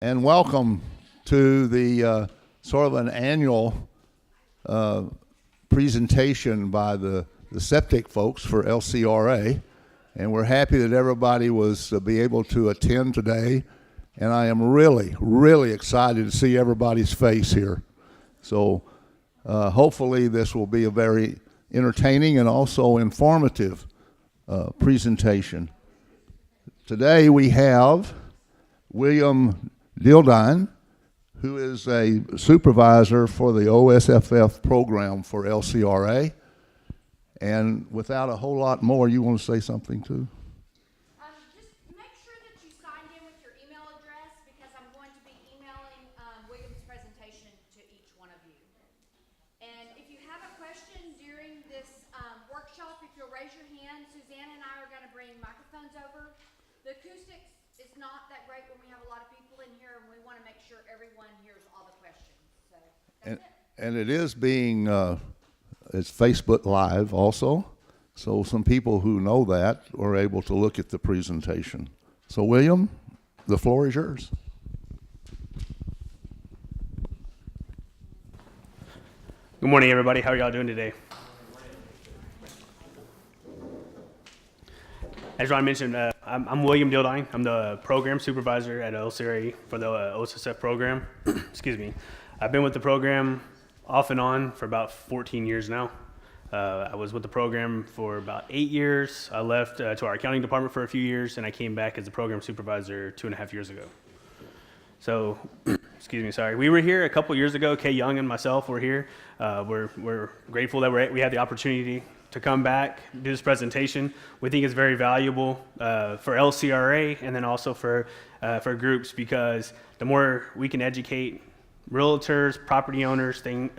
And welcome to the sort of an annual presentation by the septic folks for LCRA. And we're happy that everybody was be able to attend today. And I am really, really excited to see everybody's face here. So hopefully this will be a very entertaining and also informative presentation. Today we have William Dildine, who is a supervisor for the OSSF program for LCRA. And without a whole lot more, you want to say something too? Just make sure that you signed in with your email address, because I'm going to be emailing William's presentation to each one of you. And if you have a question during this workshop, if you'll raise your hand, Suzanne and I are going to bring microphones over. The acoustics is not that great when we have a lot of people in here, and we want to make sure everyone hears all the questions. So that's it. And it is being, it's Facebook Live also, so some people who know that are able to look at the presentation. So William, the floor is yours. Good morning, everybody. How are y'all doing today? As Ron mentioned, I'm William Dildine. I'm the program supervisor at LCRA for the OSSF program. Excuse me. I've been with the program off and on for about 14 years now. I was with the program for about 8 years. I left to our accounting department for a few years, and I came back as a program supervisor 2.5 years ago. So, excuse me, sorry. We were here a couple years ago. Kay Young and myself were here. We're grateful that we had the opportunity to come back, do this presentation. We think it's very valuable for LCRA and then also for groups, because the more we can educate realtors, property owners, and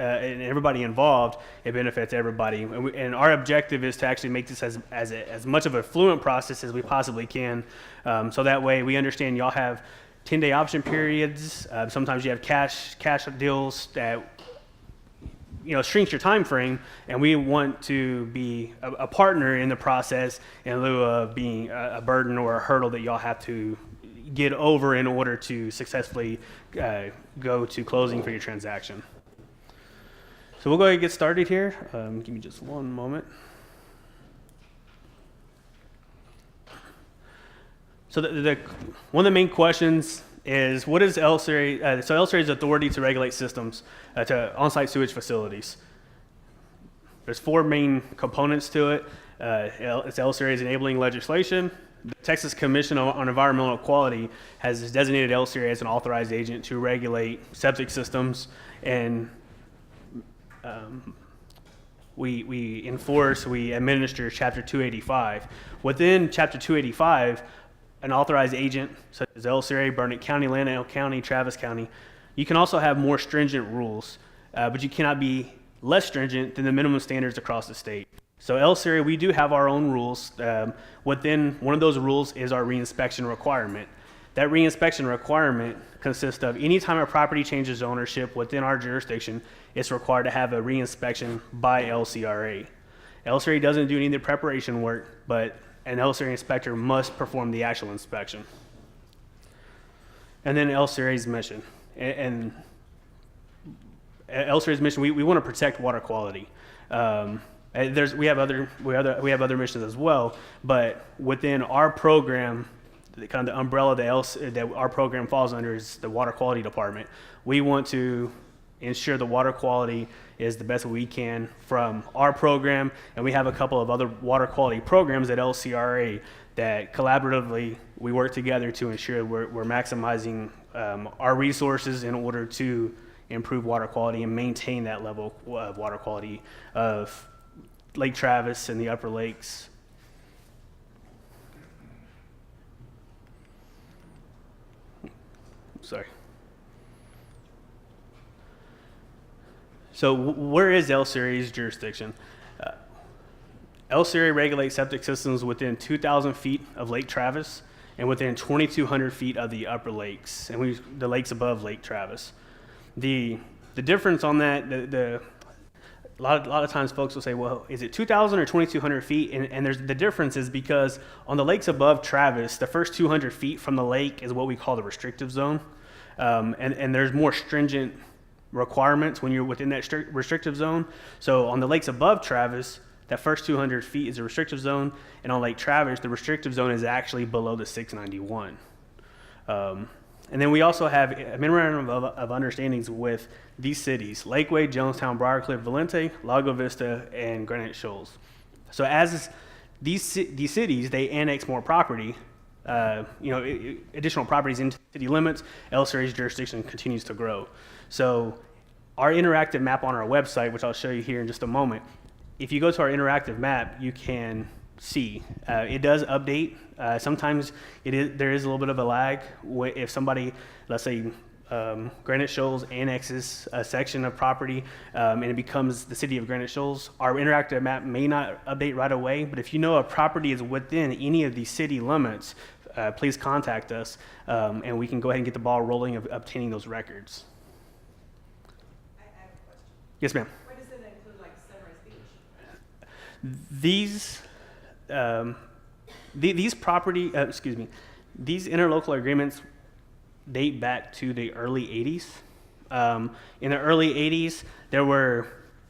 everybody involved, it benefits everybody. And our objective is to actually make this as much of a fluent process as we possibly can. So that way we understand y'all have 10-day option periods. Sometimes you have cash deals that shrinks your time frame, and we want to be a partner in the process in lieu of being a burden or a hurdle that y'all have to get over in order to successfully go to closing for your transaction. So we'll go ahead and get started here. Give me just one moment. So one of the main questions is, what is LCRA? So LCRA's authority to regulate systems to on-site sewage facilities. There's 4 main components to it. It's LCRA's enabling legislation. The Texas Commission on Environmental Quality has designated LCRA as an authorized agent to regulate septic systems, and we administer Chapter 285. Within Chapter 285, an authorized agent, such as LCRA, Burnett County, Landow County, Travis County, you can also have more stringent rules, but you cannot be less stringent than the minimum standards across the state. So LCRA, we do have our own rules. Within one of those rules is our reinspection requirement. That reinspection requirement consists of any time a property changes ownership within our jurisdiction, it's required to have a reinspection by LCRA. LCRA doesn't do any of the preparation work, but an LCRA inspector must perform the actual inspection. And then LCRA's mission. And LCRA's mission, we want to protect water quality. We have other missions as well, but within our program, kind of the umbrella that our program falls under is the water quality department. We want to ensure the water quality is the best we can from our program, and we have a couple of other water quality programs at LCRA that collaboratively we work together to ensure we're maximizing our resources in order to improve water quality and maintain that level of water quality of Lake Travis and the Upper Lakes. Sorry. So where is LCRA's jurisdiction? LCRA regulates septic systems within 2,000 feet of Lake Travis and within 2,200 feet of the Upper Lakes, and the lakes above Lake Travis. The difference on that, a lot of times folks will say, well, is it 2,000 or 2,200 feet? And there's the difference is because on the lakes above Travis, the first 200 feet from the lake is what we call the restrictive zone. And there's more stringent requirements when you're within that restrictive zone. So on the lakes above Travis, that first 200 feet is a restrictive zone. And on Lake Travis, the restrictive zone is actually below the 691. And then we also have a memorandum of understandings with these cities: Lakeway, Jonestown, Briarcliff, Valente, Lago Vista, and Granite Shoals. So as these cities, they annex more property, additional properties into city limits, LCRA's jurisdiction continues to grow. So our interactive map on our website, which I'll show you here in just a moment, if you go to our interactive map, you can see it does update. Sometimes there is a little bit of a lag if somebody, let's say, Granite Shoals annexes a section of property and it becomes the city of Granite Shoals. Our interactive map may not update right away, but if you know a property is within any of these city limits, please contact us and we can go ahead and get the ball rolling of obtaining those records. I have a question. Yes, ma'am. Why does it include like Sunrise Beach? These interlocal agreements date back to the early 80s. In the early 80s,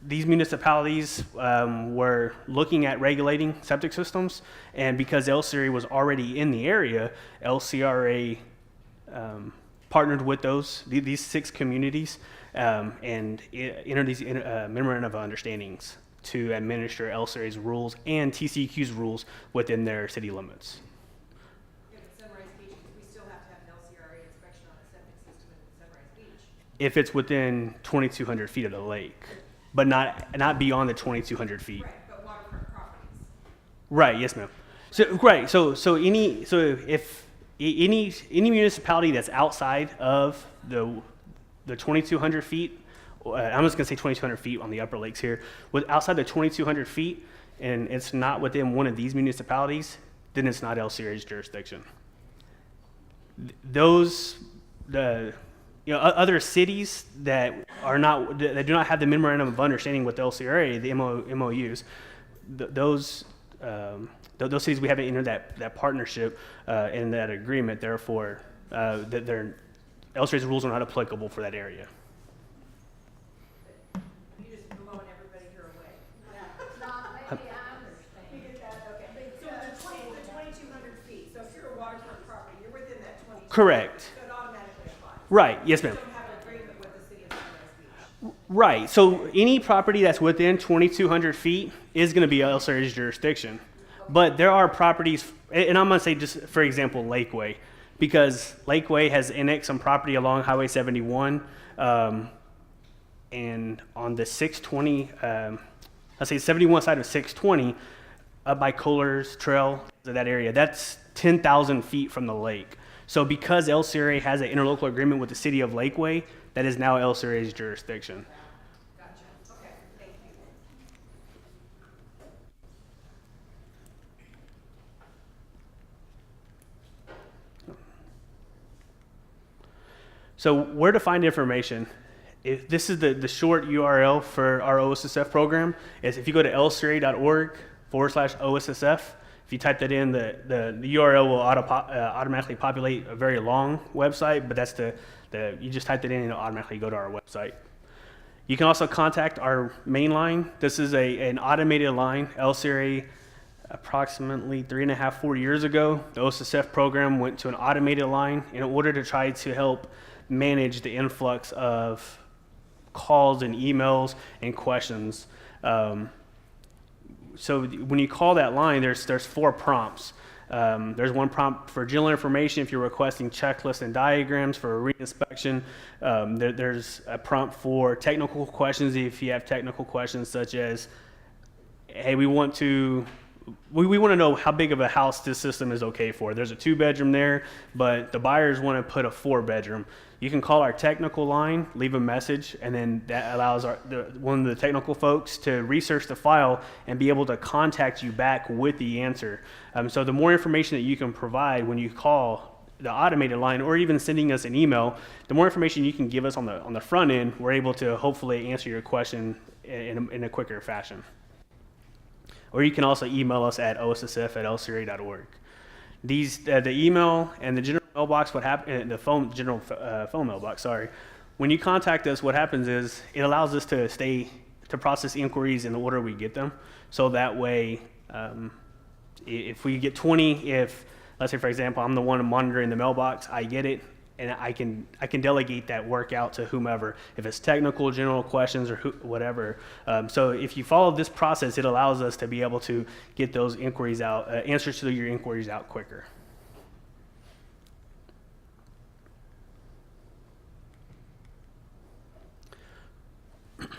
these municipalities were looking at regulating septic systems, and because LCRA was already in the area, LCRA partnered with these 6 communities and entered these memorandum of understandings to administer LCRA's rules and TCEQ's rules within their city limits. Yeah, but Sunrise Beach, we still have to have an LCRA inspection on a septic system in Sunrise Beach. If it's within 2,200 feet of the lake, but not beyond the 2,200 feet. Right, but waterfront properties. Right. Yes, ma'am. So if any municipality that's outside of the 2,200 feet, I'm just going to say 2,200 feet on the upper lakes here, outside the 2,200 feet, and it's not within one of these municipalities, then it's not LCRA's jurisdiction. Other cities that do not have the memorandum of understanding with LCRA, the MOUs, those cities we haven't entered that partnership and that agreement. Therefore, LCRA's rules are not applicable for that area. You just blowing everybody here away. Maybe I understand. You get that? Okay. So the 2,200 feet, so if you're a waterfront property, you're within that 20. Correct. So it automatically applies. Right. Yes, ma'am. You don't have an agreement with the city of Sunrise Beach. Right. So any property that's within 2,200 feet is going to be LCRA's jurisdiction. But there are properties, and I'm going to say just for example, Lakeway, because Lakeway has annexed some property along Highway 71, and on the 620, let's say 71 side of 620, up by Kohler's Trail, that area, that's 10,000 feet from the lake. So because LCRA has an interlocal agreement with the city of Lakeway, that is now LCRA's jurisdiction. Gotcha. Okay, thank you. So where to find information? This is the short URL for our OSSF program. Is if you go to lcra.org/OSSF, if you type that in, the URL will automatically populate a very long website, but that's you just type that in and it'll automatically go to our website. You can also contact our main line. This is an automated line. LCRA, approximately 3.5-4 years ago, the OSSF program went to an automated line in order to try to help manage the influx of calls and emails and questions. So when you call that line, there's 4 prompts. There's one prompt for general information if you're requesting checklists and diagrams for a reinspection. There's a prompt for technical questions if you have technical questions such as, hey, we want to know how big of a house this system is okay for. There's a 2-bedroom there, but the buyers want to put a 4-bedroom. You can call our technical line, leave a message, and then that allows one of the technical folks to research the file and be able to contact you back with the answer. So the more information that you can provide when you call the automated line, or even sending us an email, the more information you can give us on the front end, we're able to hopefully answer your question in a quicker fashion. Or you can also email us at ossf@lcra.org. The email and the general mailbox, general phone mailbox, sorry. When you contact us, what happens is it allows us to process inquiries in the order we get them. So that way, if we get 20, let's say for example, I'm the one monitoring the mailbox, I get it, and I can delegate that work out to whomever, if it's technical, general questions, or whatever. So if you follow this process, it allows us to be able to get those inquiries out, answers to your inquiries out quicker.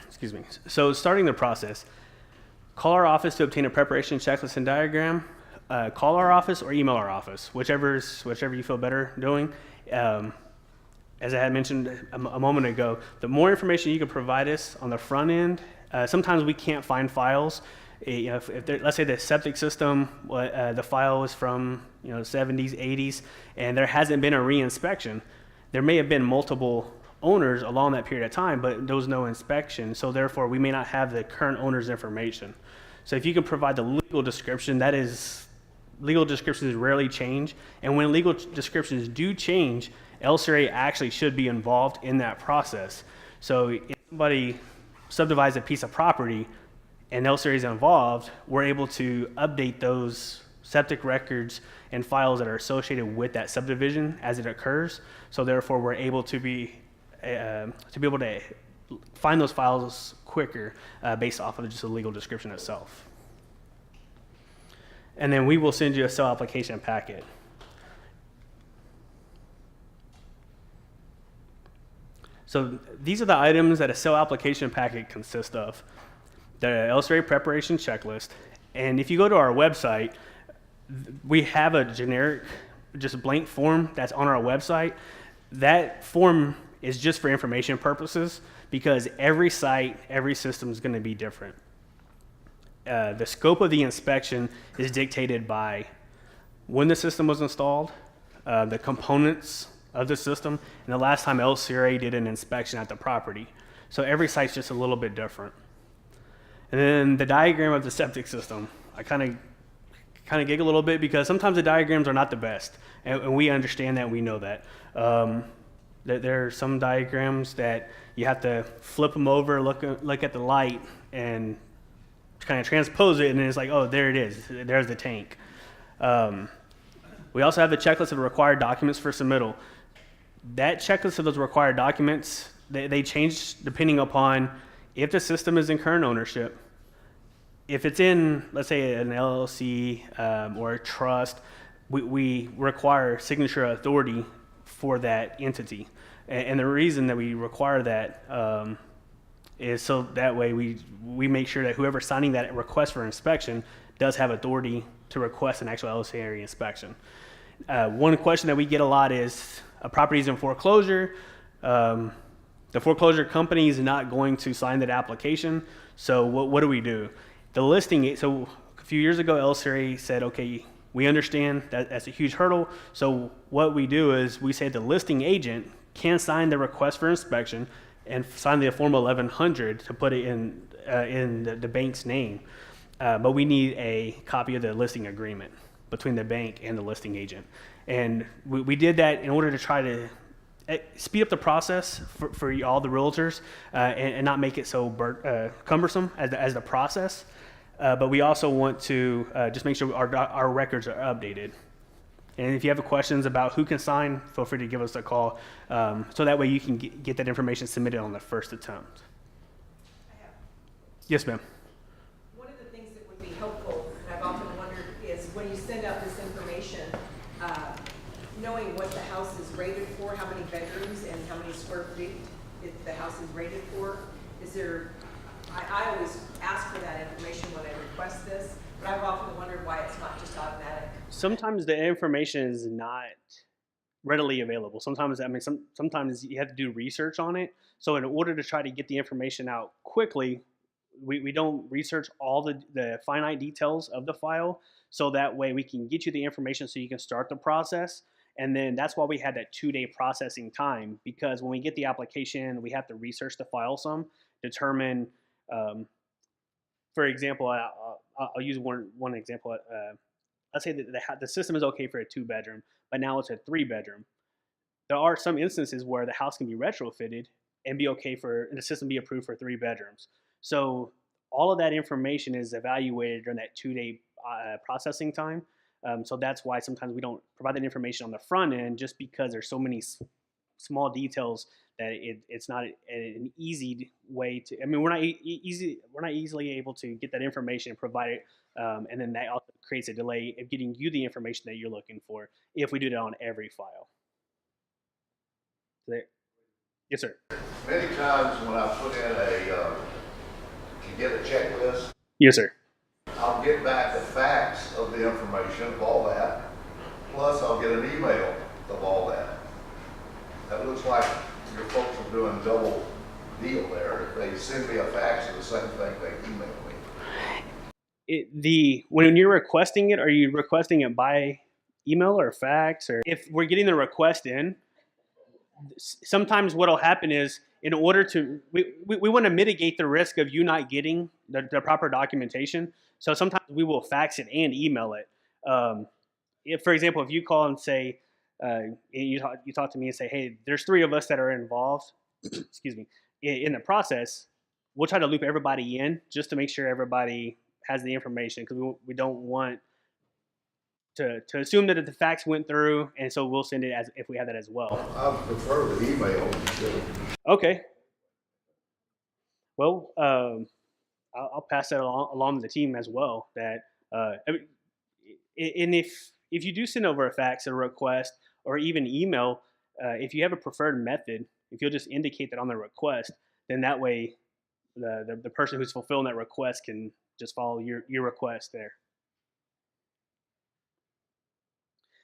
Excuse me. So starting the process, call our office to obtain a preparation checklist and diagram. Call our office or email our office, whichever you feel better doing. As I had mentioned a moment ago, the more information you can provide us on the front end, sometimes we can't find files. If let's say the septic system, the file is from 70s, 80s, and there hasn't been a re-inspection. There may have been multiple owners along that period of time, but there was no inspection, so therefore we may not have the current owner's information. So if you can provide the legal description, legal descriptions rarely change, and when legal descriptions do change, LCRA actually should be involved in that process. So if somebody subdivides a piece of property and LCRA is involved, we're able to update those septic records and files that are associated with that subdivision as it occurs. So therefore we're able to be able to find those files quicker based off of just the legal description itself. And then we will send you a cell application packet. So these are the items that a cell application packet consists of. The LCRA preparation checklist. And if you go to our website, we have a generic, just blank form that's on our website. That form is just for information purposes because every site, every system is going to be different. The scope of the inspection is dictated by when the system was installed, the components of the system, and the last time LCRA did an inspection at the property. So every site's just a little bit different. And then the diagram of the septic system. I kind of giggle a little bit because sometimes the diagrams are not the best, and we understand that, we know that. There are some diagrams that you have to flip them over, look at the light, and kind of transpose it, and then it's like, oh, there it is. There's the tank. We also have the checklist of the required documents for submittal. That checklist of those required documents, they change depending upon if the system is in current ownership. If it's in, let's say, an LLC or a trust, we require signature authority for that entity. And the reason that we require that is so that way we make sure that whoever's signing that request for inspection does have authority to request an actual LCRA inspection. One question that we get a lot is a property is in foreclosure. The foreclosure company is not going to sign that application. So what do we do? The listing, so a few years ago, LCRA said, okay, we understand that that's a huge hurdle. So what we do is we say the listing agent can sign the request for inspection and sign the Form 1100 to put it in the bank's name. But we need a copy of the listing agreement between the bank and the listing agent. And we did that in order to try to speed up the process for all the realtors and not make it so cumbersome as the process. But we also want to just make sure our records are updated. And if you have questions about who can sign, feel free to give us a call. So that way you can get that information submitted on the first attempt. I have. Yes, ma'am. One of the things that would be helpful, and I've often wondered, is when you send out this information, knowing what the house is rated for, how many bedrooms and how many square feet the house is rated for. Is there, I always ask for that information when I request this, but I've often wondered why it's not just automatic. Sometimes the information is not readily available. Sometimes, sometimes you have to do research on it. So in order to try to get the information out quickly, we don't research all the finite details of the file. So that way we can get you the information so you can start the process. And then that's why we had that 2-day processing time, because when we get the application, we have to research the file some, determine Um, for example, I'll use one example. Let's say that the system is okay for a 2-bedroom, but now it's a 3-bedroom. There are some instances where the house can be retrofitted and be okay for and the system be approved for 3 bedrooms. So all of that information is evaluated during that 2-day processing time. So that's why sometimes we don't provide that information on the front end, just because there's so many small details that it's not an easy way to. I mean, we're not easily able to get that information and provide it, and then that also creates a delay of getting you the information that you're looking for if we do that on every file. Yes, sir. Many times when I put in to get a checklist, Yes, sir. I'll get back the facts of the information of all that, plus I'll get an email of all that. That looks like your folks are doing double deal there. If they send me a fax of the same thing, they email me. When you're requesting it, are you requesting it by email or fax? Or if we're getting the request in, sometimes what'll happen is, in order to, we want to mitigate the risk of you not getting the proper documentation. So sometimes we will fax it and email it. If, for example, if you call and say, you talk to me and say, hey, there's 3 of us that are involved, excuse me, in the process, we'll try to loop everybody in just to make sure everybody has the information, because we don't want to assume that the fax went through, and so we'll send it as if we have that as well. I prefer the email. Okay. Well, I'll pass that along to the team as well. That and if you do send over a fax, a request, or even email, if you have a preferred method, if you'll just indicate that on the request, then that way the person who's fulfilling that request can just follow your request there.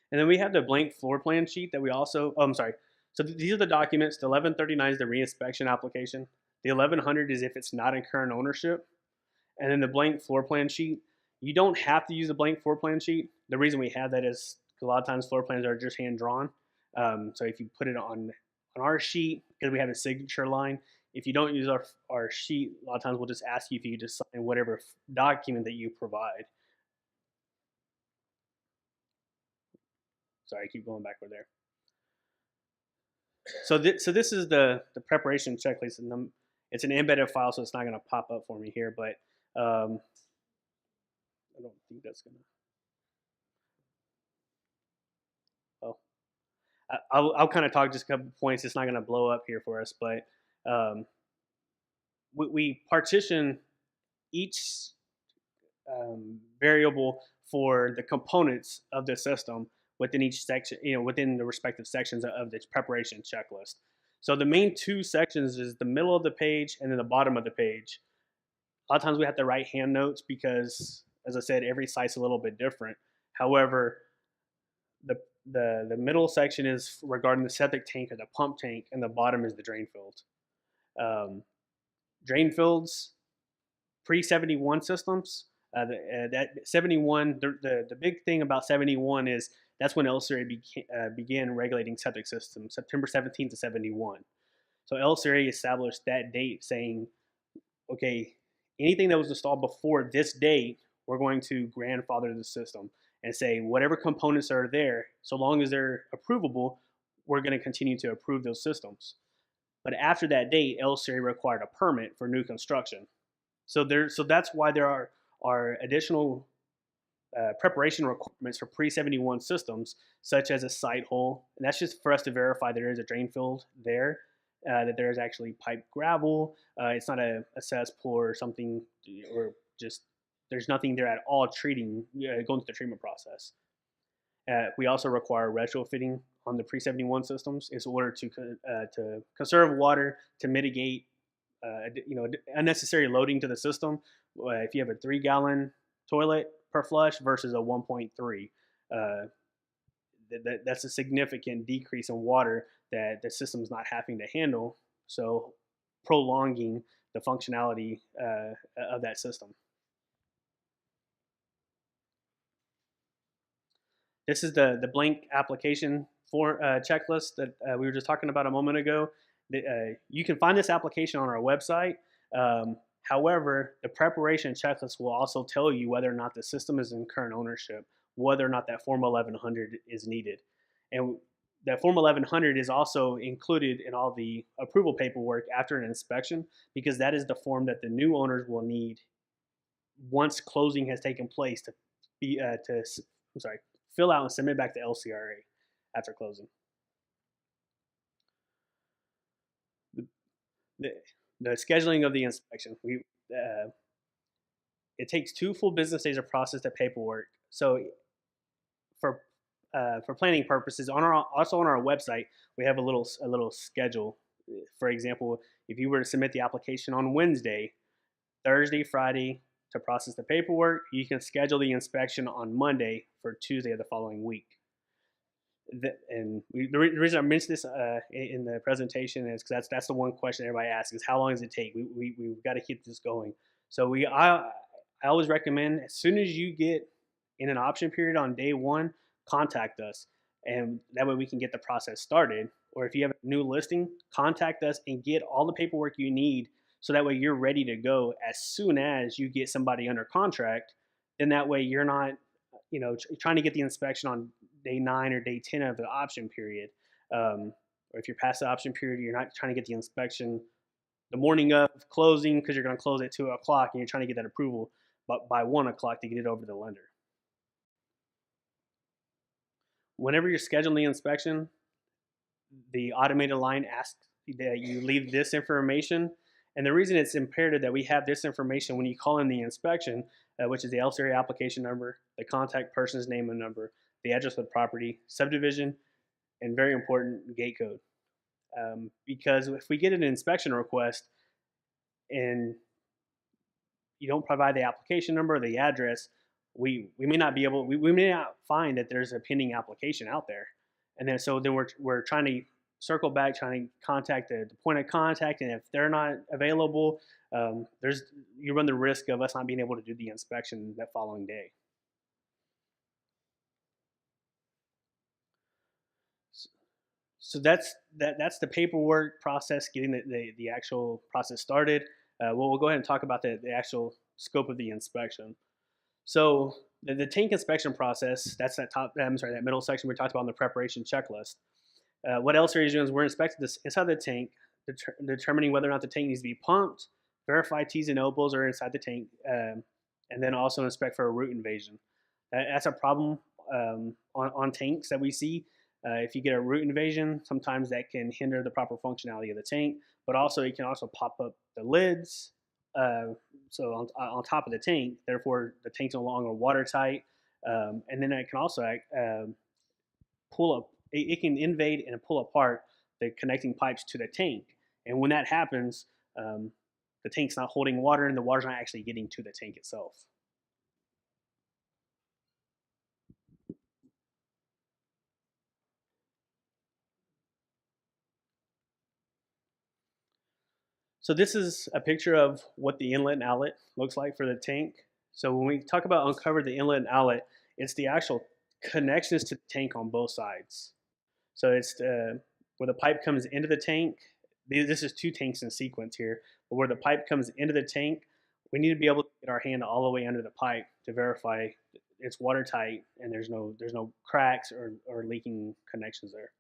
And then we have the blank floor plan sheet that we also, I'm sorry. So these are the documents. The 1139 is the reinspection application. The 1100 is if it's not in current ownership. And then the blank floor plan sheet, you don't have to use a blank floor plan sheet. The reason we have that is a lot of times floor plans are just hand drawn. So if you put it on our sheet, because we have a signature line, if you don't use our sheet, a lot of times we'll just ask you if you could just sign whatever document that you provide. Sorry, I keep going backward there. So this is the preparation checklist, and it's an embedded file, so it's not going to pop up for me here, but I don't think that's going to. Oh, I'll kind of talk just a couple points. It's not going to blow up here for us, but we partition each variable for the components of the system within each section, within the respective sections of the preparation checklist. So the main 2 sections is the middle of the page and then the bottom of the page. A lot of times we have to write hand notes because, as I said, every site's a little bit different. However, the middle section is regarding the septic tank or the pump tank, and the bottom is the drain field. Drain fields, pre-71 systems. That 71, the big thing about 71 is that's when LCRA began regulating septic systems, September 17th to 71. So LCRA established that date saying, okay, anything that was installed before this date, we're going to grandfather the system and say whatever components are there, so long as they're approvable, we're going to continue to approve those systems. But after that date, LCRA required a permit for new construction. So that's why there are additional preparation requirements for pre-71 systems, such as a site hole. And that's just for us to verify there is a drain field there, that there is actually piped gravel. It's not a cesspool or something, or just there's nothing there at all going through the treatment process. We also require retrofitting on the pre-71 systems in order to conserve water, to mitigate unnecessary loading to the system. If you have a 3-gallon toilet per flush versus a 1.3, that's a significant decrease in water that the system's not having to handle, so prolonging the functionality of that system. This is the blank application for checklist that we were just talking about a moment ago. You can find this application on our website. However, the preparation checklist will also tell you whether or not the system is in current ownership, whether or not that Form 1100 is needed. And that Form 1100 is also included in all the approval paperwork after an inspection, because that is the form that the new owners will need once closing has taken place to be fill out and submit back to LCRA after closing. The, the scheduling of the inspection. It takes 2 full business days to process the paperwork. So for planning purposes, on our website, we have a little schedule. For example, if you were to submit the application on Wednesday, Thursday, Friday to process the paperwork, you can schedule the inspection on Monday for Tuesday of the following week. The reason I mentioned this in the presentation is because that's the one question everybody asks is how long does it take? We've got to keep this going. So I always recommend as soon as you get in an option period on day 1, contact us, and that way we can get the process started. Or if you have a new listing, contact us and get all the paperwork you need, so that way you're ready to go as soon as you get somebody under contract. Then that way you're not, trying to get the inspection on day 9 or day 10 of the option period. Or if you're past the option period, you're not trying to get the inspection the morning of closing because you're going to close at 2 o'clock and you're trying to get that approval by 1 o'clock to get it over to the lender. Whenever you're scheduling the inspection, the automated line asks that you leave this information. And the reason it's imperative that we have this information when you call in the inspection, which is the LCRA application number, the contact person's name and number, the address of the property, subdivision, and very important, gate code. Because if we get an inspection request and you don't provide the application number or the address, we may not be able, we may not find that there's a pending application out there. And then we're trying to circle back, trying to contact the point of contact, and if they're not available, you run the risk of us not being able to do the inspection that following day. So that's the paperwork process, getting the actual process started. We'll go ahead and talk about the actual scope of the inspection. So the tank inspection process, that's that middle section we talked about in the preparation checklist. What LCRA is doing is we're inspecting this inside the tank, determining whether or not the tank needs to be pumped, verify T's and elbows are inside the tank, and then also inspect for a root invasion. That's a problem on tanks that we see. If you get a root invasion, sometimes that can hinder the proper functionality of the tank, but also it can also pop up the lids. So on top of the tank, therefore the tank's no longer watertight, and then it can also pull up. It can invade and pull apart the connecting pipes to the tank, and when that happens, the tank's not holding water, and the water's not actually getting to the tank itself. So this is a picture of what the inlet and outlet looks like for the tank. So when we talk about uncover the inlet and outlet, it's the actual connections to the tank on both sides. So it's where the pipe comes into the tank. This is 2 tanks in sequence here, but where the pipe comes into the tank, we need to be able to get our hand all the way under the pipe to verify it's watertight and there's no cracks or leaking connections there.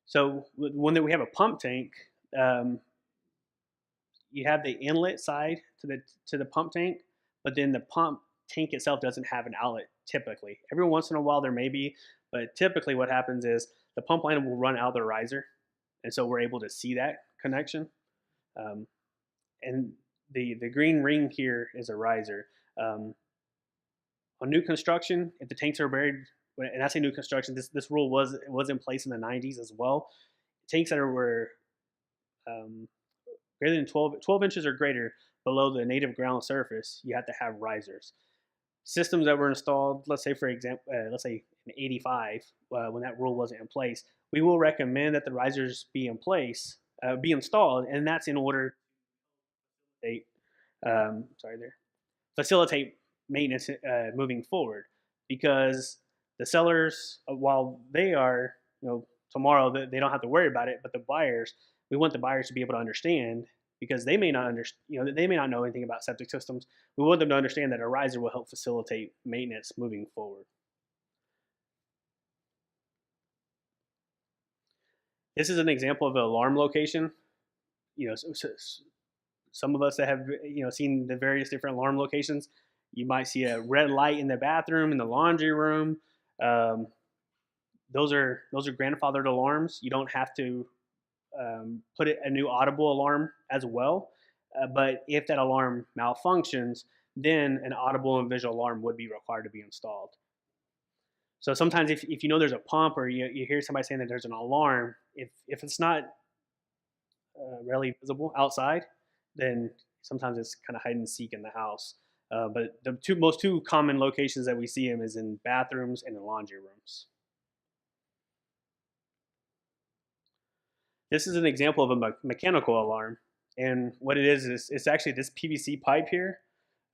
So when we have a pump tank, you have the inlet side to the pump tank, but then the pump tank itself doesn't have an outlet typically. Every once in a while there may be, but typically what happens is the pump line will run out of the riser, and so we're able to see that connection. And the green ring here is a riser. On new construction, if the tanks are buried, and I say new construction, this rule was in place in the 90s as well. Tanks that were greater than 12 inches or greater below the native ground surface, you have to have risers. Systems that were installed, let's say for example, let's say in '85, when that rule wasn't in place, we will recommend that the risers be in place, be installed, and that's in order to facilitate maintenance moving forward, because the sellers, while they are, tomorrow they don't have to worry about it, but the buyers, we want the buyers to be able to understand, because they may not they may not know anything about septic systems. We want them to understand that a riser will help facilitate maintenance moving forward. This is an example of an alarm location. Some of us that have seen the various different alarm locations, you might see a red light in the bathroom, in the laundry room. Those are grandfathered alarms. You don't have to put a new audible alarm as well. But if that alarm malfunctions, then an audible and visual alarm would be required to be installed. So sometimes if you know there's a pump, or you hear somebody saying that there's an alarm, if it's not readily visible outside, then sometimes it's kind of hide and seek in the house. But the most common locations that we see them is in bathrooms and in laundry rooms. This is an example of a mechanical alarm. And what it is it's actually this PVC pipe here.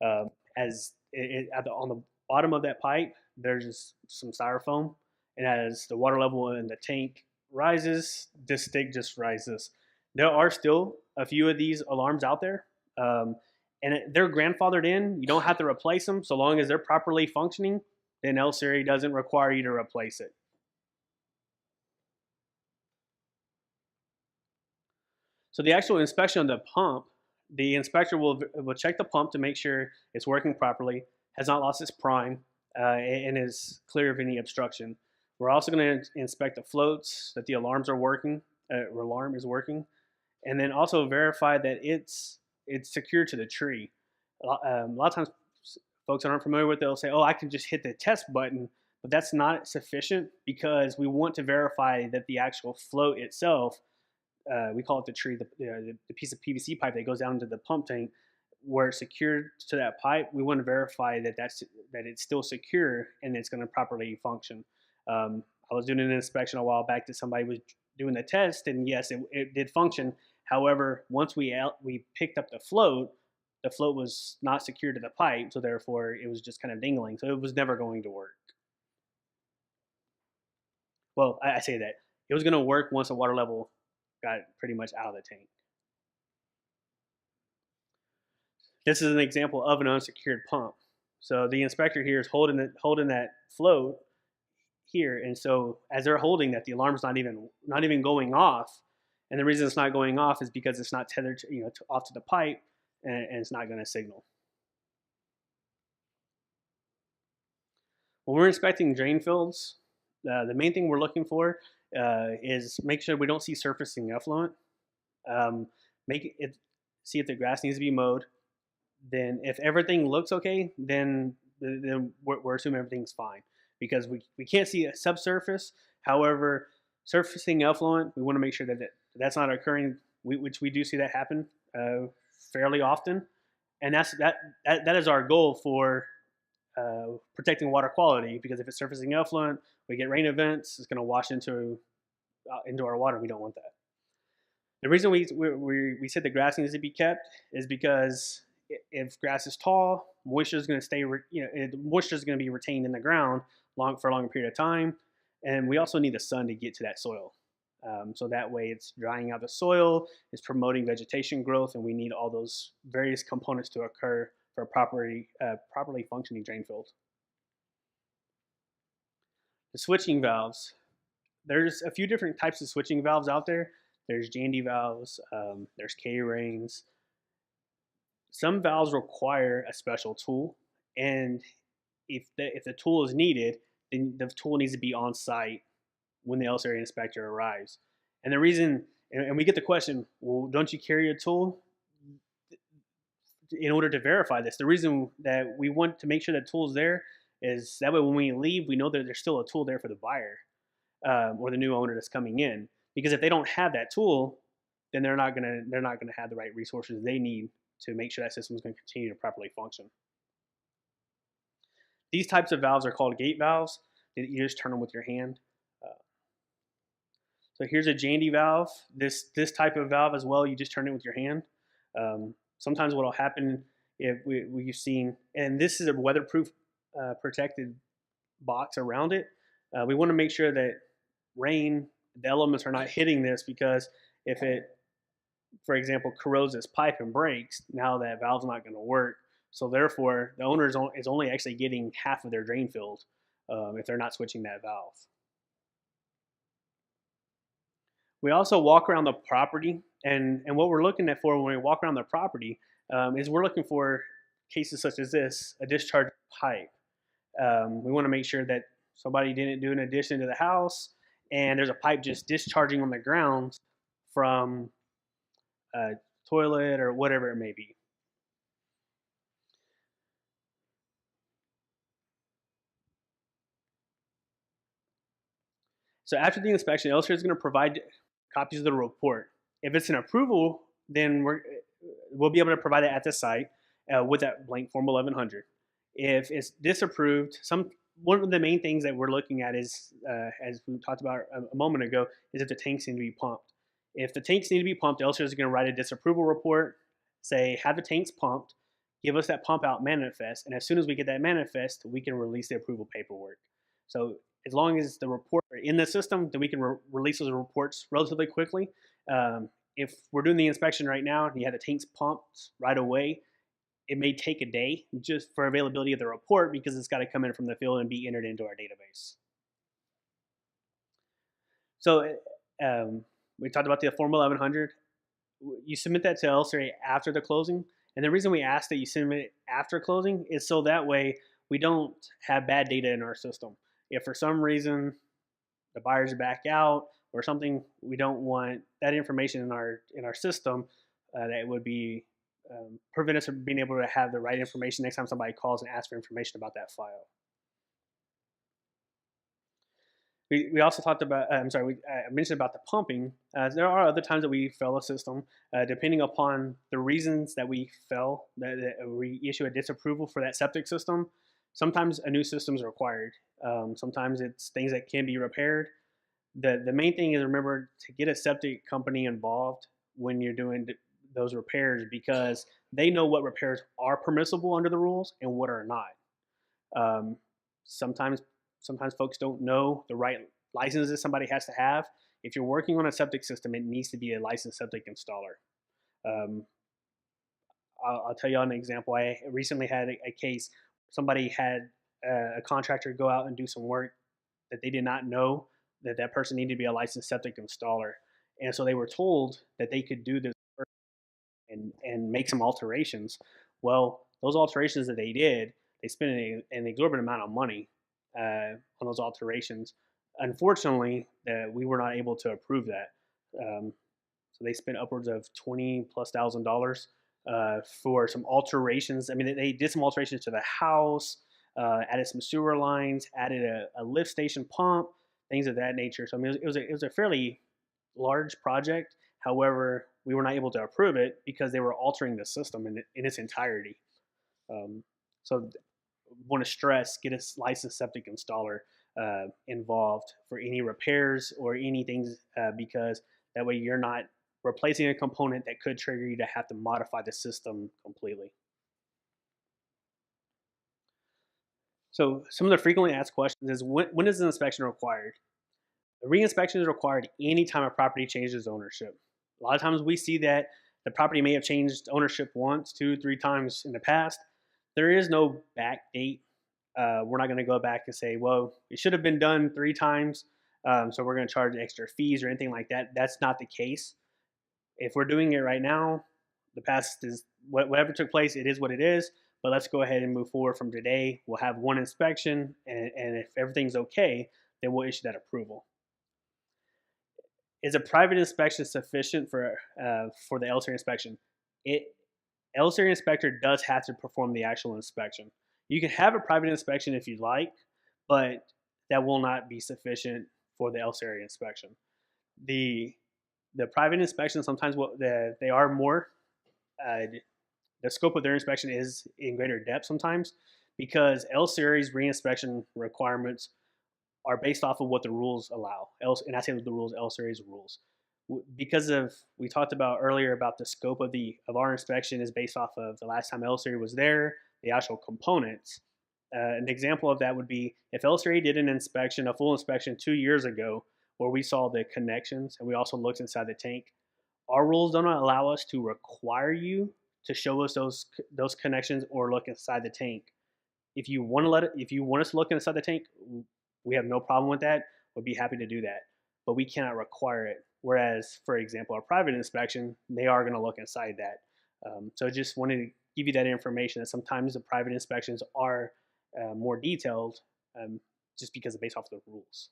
On the bottom of that pipe, there's some styrofoam. And as the water level in the tank rises, this stick just rises. There are still a few of these alarms out there. And they're grandfathered in. You don't have to replace them. So long as they're properly functioning, then LCRA doesn't require you to replace it. So the actual inspection of the pump, the inspector will check the pump to make sure it's working properly, has not lost its prime, and is clear of any obstruction. We're also going to inspect the floats, that the alarms are working, alarm is working, and then also verify that it's secured to the tree. A lot of times, folks that aren't familiar with it, they'll say, "Oh, I can just hit the test button," but that's not sufficient, because we want to verify that the actual float itself, we call it the tree, the piece of PVC pipe that goes down into the pump tank, where it's secured to that pipe. We want to verify that it's still secure and it's going to properly function. I was doing an inspection a while back that somebody was doing the test, and yes, it did function. However, once we picked up the float was not secured to the pipe, so therefore it was just kind of dingling. So it was never going to work. Well, I say that. It was going to work once the water level got pretty much out of the tank. This is an example of an unsecured pump. So the inspector here is holding that float here, and so as they're holding that, the alarm's not even going off. And the reason it's not going off is because it's not tethered off to the pipe, and it's not going to signal. When we're inspecting drain fields, the main thing we're looking for is make sure we don't see surfacing effluent. See if the grass needs to be mowed. Then if everything looks okay, then we're assuming everything's fine, because we can't see a subsurface. However, surfacing effluent, we want to make sure that that's not occurring, which we do see that happen fairly often. And that is our goal for protecting water quality, because if it's surfacing effluent, we get rain events, it's going to wash into our water. We don't want that. The reason we said the grass needs to be kept is because if grass is tall, moisture is going to stay. Moisture is going to be retained in the ground for a longer period of time, and we also need the sun to get to that soil. So that way, it's drying out the soil, it's promoting vegetation growth, and we need all those various components to occur for a properly functioning drain field. The switching valves. There's a few different types of switching valves out there. There's Jandy valves, there's K-rings. Some valves require a special tool, and if the tool is needed, then the tool needs to be on site when the LCRA inspector arrives. And the reason, and we get the question, well, don't you carry a tool in order to verify this? The reason that we want to make sure that tool's there is that way when we leave, we know that there's still a tool there for the buyer or the new owner that's coming in. Because if they don't have that tool, then they're not gonna have the right resources they need to make sure that system is going to continue to properly function. These types of valves are called gate valves. You just turn them with your hand. So here's a Jandy valve. This type of valve as well, you just turn it with your hand. Sometimes what will happen, if we've seen, and this is a weatherproof protected box around it. We want to make sure that rain, the elements are not hitting this, because if it for example, corrodes this pipe and breaks, now that valve's not going to work. So therefore, the owner is only actually getting half of their drain filled if they're not switching that valve. We also walk around the property, and what we're looking at for when we walk around the property is we're looking for cases such as this, a discharge pipe. We want to make sure that somebody didn't do an addition to the house, and there's a pipe just discharging on the ground from a toilet or whatever it may be. So after the inspection, LCRA is going to provide copies of the report. If it's an approval, then we'll be able to provide it at the site with that blank Form 1100. If it's disapproved, one of the main things that we're looking at is, as we talked about a moment ago, is if the tanks need to be pumped. If the tanks need to be pumped, LCRA is going to write a disapproval report, say, have the tanks pumped, give us that pump out manifest, and as soon as we get that manifest, we can release the approval paperwork. So as long as the report are in the system, then we can release those reports relatively quickly. If we're doing the inspection right now and you have the tanks pumped right away, it may take a day just for availability of the report because it's got to come in from the field and be entered into our database. So we talked about the Form 1100. You submit that to LCRA after the closing. And the reason we ask that you submit it after closing is so that way we don't have bad data in our system. If for some reason the buyers back out or something, we don't want that information in our system that would be prevent us from being able to have the right information next time somebody calls and asks for information about that file. We also talked about, I mentioned about the pumping. There are other times that we fail a system, depending upon the reasons that we fail, that we issue a disapproval for that septic system. Sometimes a new system is required. Sometimes it's things that can be repaired. The main thing is remember to get a septic company involved when you're doing those repairs because they know what repairs are permissible under the rules and what are not. Sometimes folks don't know the right licenses somebody has to have. If you're working on a septic system, it needs to be a licensed septic installer. I'll tell you an example. I recently had a case. Somebody had a contractor go out and do some work that they did not know that person needed to be a licensed septic installer. And so they were told that they could do this work and make some alterations. Well, those alterations that they did, they spent an exorbitant amount of money on those alterations. Unfortunately, we were not able to approve that. So they spent upwards of $20,000+ for some alterations. I mean, they did some alterations to the house, added some sewer lines, added a lift station pump, things of that nature. So I mean, it was a fairly large project. However, we were not able to approve it because they were altering the system in its entirety. So want to stress, get a licensed septic installer involved for any repairs or anything because that way you're not replacing a component that could trigger you to have to modify the system completely. So some of the frequently asked questions is when is an inspection required? The re-inspection is required anytime a property changes ownership. A lot of times we see that the property may have changed ownership once, 2, 3 times in the past. There is no back date. We're not going to go back and say, well, it should have been done 3 times, so we're going to charge extra fees or anything like that. That's not the case. If we're doing it right now, the past is whatever took place, it is what it is. But let's go ahead and move forward from today. We'll have one inspection, and if everything's okay, then we'll issue that approval. Is a private inspection sufficient for the LCRA inspection? LCRA inspector does have to perform the actual inspection. You can have a private inspection if you'd like, but that will not be sufficient for the LCRA inspection. The private inspection sometimes they are more. The scope of their inspection is in greater depth sometimes because LCRA's reinspection requirements are based off of what the rules allow. And I say the rules, LCRA's rules. Because we talked about earlier about the scope of our inspection is based off of the last time LCRA was there, the actual components. An example of that would be if LCRA did an inspection, a full inspection 2 years ago, where we saw the connections and we also looked inside the tank. our rules don't allow us to require you to show us those connections or look inside the tank. If you want us to look inside the tank, we have no problem with that. We'd be happy to do that, but we cannot require it. Whereas, for example, our private inspection, they are going to look inside that. So just wanted to give you that information that sometimes the private inspections are more detailed, just because it's based off the rules.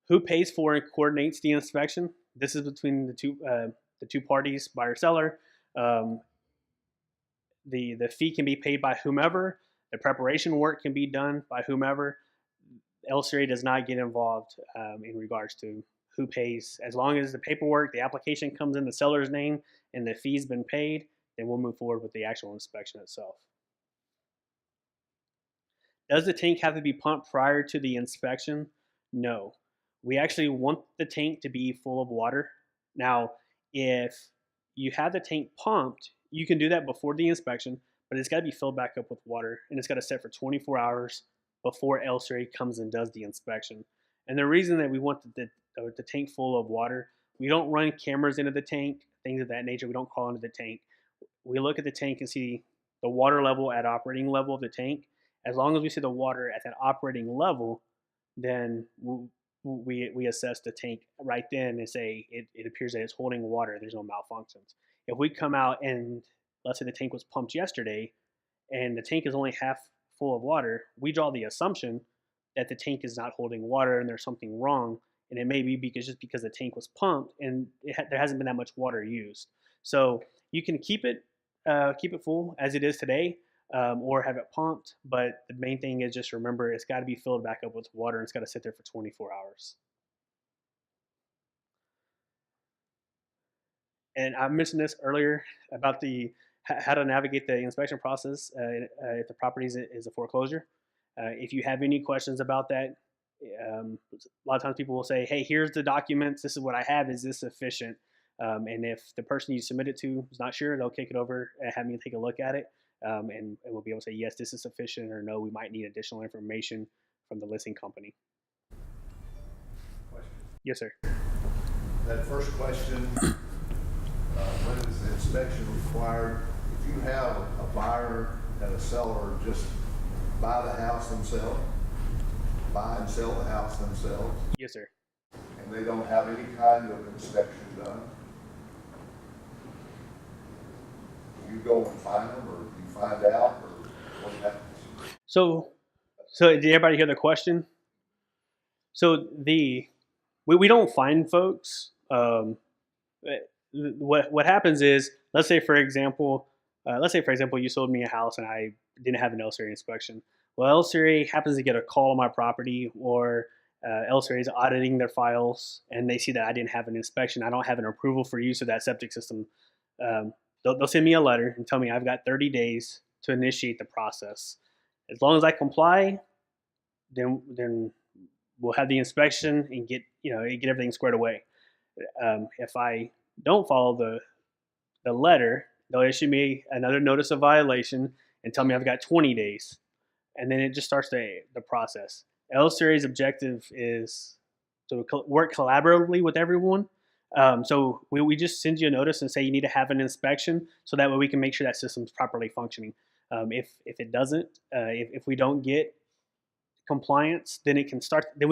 Who pays for and coordinates the inspection? This is between the two parties, buyer seller. The fee can be paid by whomever. The preparation work can be done by whomever. LCRA does not get involved in regards to who pays. As long as the paperwork, the application comes in the seller's name and the fee's been paid, then we'll move forward with the actual inspection itself. Does the tank have to be pumped prior to the inspection? No. We actually want the tank to be full of water. Now, if you have the tank pumped, you can do that before the inspection, but it's got to be filled back up with water, and it's got to sit for 24 hours before LCRA comes and does the inspection. And the reason that we want the tank full of water, we don't run cameras into the tank, things of that nature. We don't crawl into the tank. We look at the tank and see the water level at operating level of the tank. As long as we see the water at that operating level, then we assess the tank right then and say it appears that it's holding water. There's no malfunctions. If we come out and let's say the tank was pumped yesterday and the tank is only half full of water, we draw the assumption that the tank is not holding water and there's something wrong. And it may be because the tank was pumped and there hasn't been that much water used. So you can keep it full as it is today, or have it pumped. But the main thing is just remember it's got to be filled back up with water and it's got to sit there for 24 hours. And I mentioned this earlier about how to navigate the inspection process if the property is a foreclosure. If you have any questions about that, a lot of times people will say, hey, here's the documents. This is what I have. Is this sufficient? And if the person you submit it to is not sure, they'll kick it over and have me take a look at it. And we'll be able to say, yes, this is sufficient, or no, we might need additional information from the listing company. Question. Yes, sir. That first question, when is the inspection required? If you have a buyer and a seller just buy the house themselves, buy and sell the house themselves, Yes, sir. and they don't have any kind of inspection done, you go and find them, or you find out, or what happens? So did everybody hear the question? So we don't find folks. What happens is, let's say for example, you sold me a house and I didn't have an LCRA inspection. Well, LCRA happens to get a call on my property, or LCRA is auditing their files and they see that I didn't have an inspection. I don't have an approval for use of that septic system. They'll send me a letter and tell me I've got 30 days to initiate the process. As long as I comply, then we'll have the inspection and get everything squared away. If I don't follow the letter, they'll issue me another notice of violation and tell me I've got 20 days. And then it just starts the process. LCRA's objective is to work collaboratively with everyone. So we just send you a notice and say you need to have an inspection, so that way we can make sure that system's properly functioning. If it doesn't, if we don't get compliance, then we